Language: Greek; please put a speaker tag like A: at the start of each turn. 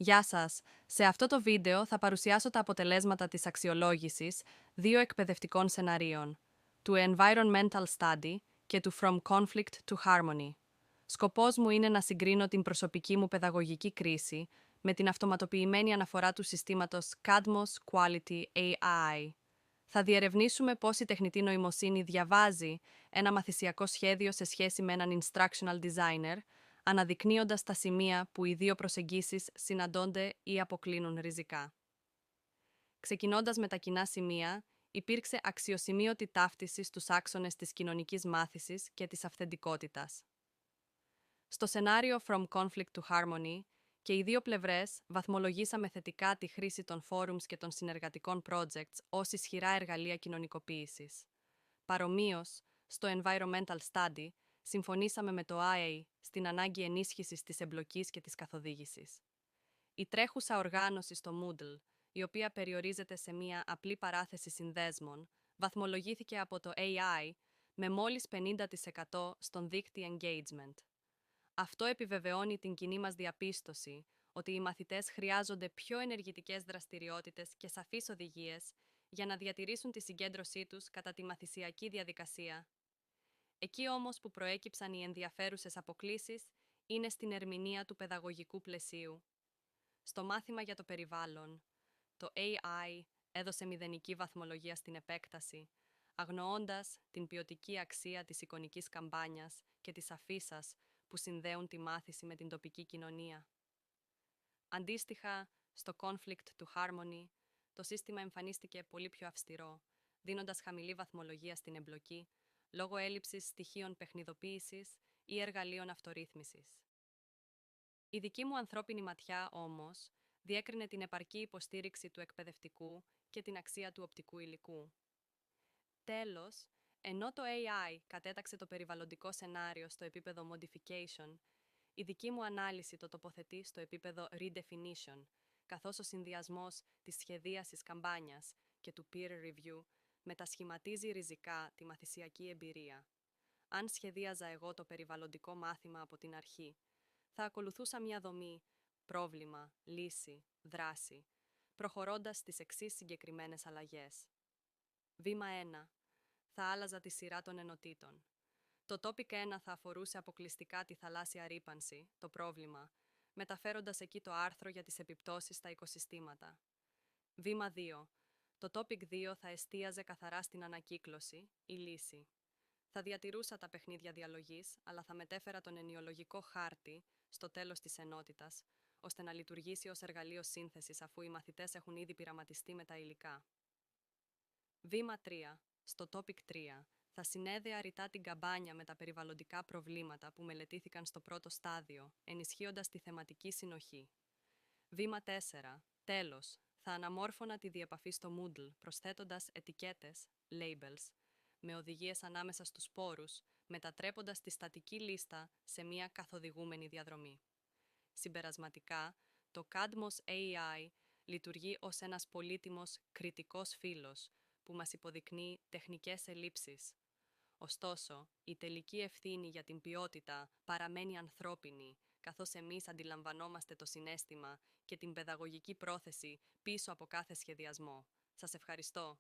A: Γεια σας! Σε αυτό το βίντεο θα παρουσιάσω τα αποτελέσματα της αξιολόγησης δύο εκπαιδευτικών σεναρίων, του Environmental Study και του From Conflict to Harmony. Σκοπός μου είναι να συγκρίνω την προσωπική μου παιδαγωγική κρίση με την αυτοματοποιημένη αναφορά του συστήματος Cadmos Quality AI. Θα διερευνήσουμε πώς η τεχνητή νοημοσύνη διαβάζει ένα μαθησιακό σχέδιο σε σχέση με έναν instructional designer, αναδεικνύοντας τα σημεία που οι δύο προσεγγίσεις συναντώνται ή αποκλίνουν ριζικά. Ξεκινώντας με τα κοινά σημεία, υπήρξε αξιοσημείωτη ταύτιση στους άξονες της κοινωνικής μάθησης και της αυθεντικότητας. Στο σενάριο From Conflict to Harmony, και οι δύο πλευρές βαθμολογήσαμε θετικά τη χρήση των forums και των συνεργατικών projects ως ισχυρά εργαλεία κοινωνικοποίησης. Παρομοίως, στο Environmental Study, συμφωνήσαμε με το IA στην ανάγκη ενίσχυσης της εμπλοκής και της καθοδήγησης. Η τρέχουσα οργάνωση στο Moodle, η οποία περιορίζεται σε μία απλή παράθεση συνδέσμων, βαθμολογήθηκε από το AI με μόλις 50% στον δείκτη engagement. Αυτό επιβεβαιώνει την κοινή μας διαπίστωση ότι οι μαθητές χρειάζονται πιο ενεργητικές δραστηριότητες και σαφείς οδηγίες για να διατηρήσουν τη συγκέντρωσή τους κατά τη μαθησιακή διαδικασία. Εκεί όμως που προέκυψαν οι ενδιαφέρουσες αποκλίσεις είναι στην ερμηνεία του παιδαγωγικού πλαισίου. Στο μάθημα για το περιβάλλον, το AI έδωσε μηδενική βαθμολογία στην επέκταση, αγνοώντας την ποιοτική αξία της εικονικής καμπάνιας και της αφίσας που συνδέουν τη μάθηση με την τοπική κοινωνία. Αντίστοιχα, στο Conflict to Harmony, το σύστημα εμφανίστηκε πολύ πιο αυστηρό, δίνοντας χαμηλή βαθμολογία στην εμπλοκή, λόγω έλλειψης στοιχείων παιχνιδοποίησης ή εργαλείων αυτορύθμισης. Η δική μου ανθρώπινη ματιά, όμως, διέκρινε την επαρκή υποστήριξη του εκπαιδευτικού και την αξία του οπτικού υλικού. Τέλος, ενώ το AI κατέταξε το περιβαλλοντικό σενάριο στο επίπεδο modification, η δική μου ανάλυση το τοποθετεί στο επίπεδο redefinition, καθώς ο συνδυασμός της σχεδίασης καμπάνιας και του peer review μετασχηματίζει ριζικά τη μαθησιακή εμπειρία. Αν σχεδίαζα εγώ το περιβαλλοντικό μάθημα από την αρχή, θα ακολουθούσα μια δομή πρόβλημα, λύση, δράση, προχωρώντας στις εξής συγκεκριμένες αλλαγές. Βήμα 1. Θα άλλαζα τη σειρά των ενωτήτων. Το topic 1 θα αφορούσε αποκλειστικά τη θαλάσσια ρύπανση, το πρόβλημα, μεταφέροντας εκεί το άρθρο για τις επιπτώσεις στα οικοσυστήματα. Βήμα 2. Το topic 2 θα εστίαζε καθαρά στην ανακύκλωση, η λύση. Θα διατηρούσα τα παιχνίδια διαλογής, αλλά θα μετέφερα τον ενιολογικό χάρτη στο τέλος της ενότητας, ώστε να λειτουργήσει ως εργαλείο σύνθεσης αφού οι μαθητές έχουν ήδη πειραματιστεί με τα υλικά. Βήμα 3. Στο topic 3 θα συνέδεα ρητά την καμπάνια με τα περιβαλλοντικά προβλήματα που μελετήθηκαν στο πρώτο στάδιο, ενισχύοντας τη θεματική συνοχή. Βήμα 4. Τέλος, θα αναμόρφωνα τη διεπαφή στο Moodle, προσθέτοντας ετικέτες, labels, με οδηγίες ανάμεσα στους πόρους, μετατρέποντας τη στατική λίστα σε μια καθοδηγούμενη διαδρομή. Συμπερασματικά, το Cadmos AI λειτουργεί ως ένας πολύτιμος κριτικός φίλος που μας υποδεικνύει τεχνικές ελλείψεις. Ωστόσο, η τελική ευθύνη για την ποιότητα παραμένει ανθρώπινη, καθώς εμείς αντιλαμβανόμαστε το συναίσθημα και την παιδαγωγική πρόθεση πίσω από κάθε σχεδιασμό. Σας ευχαριστώ.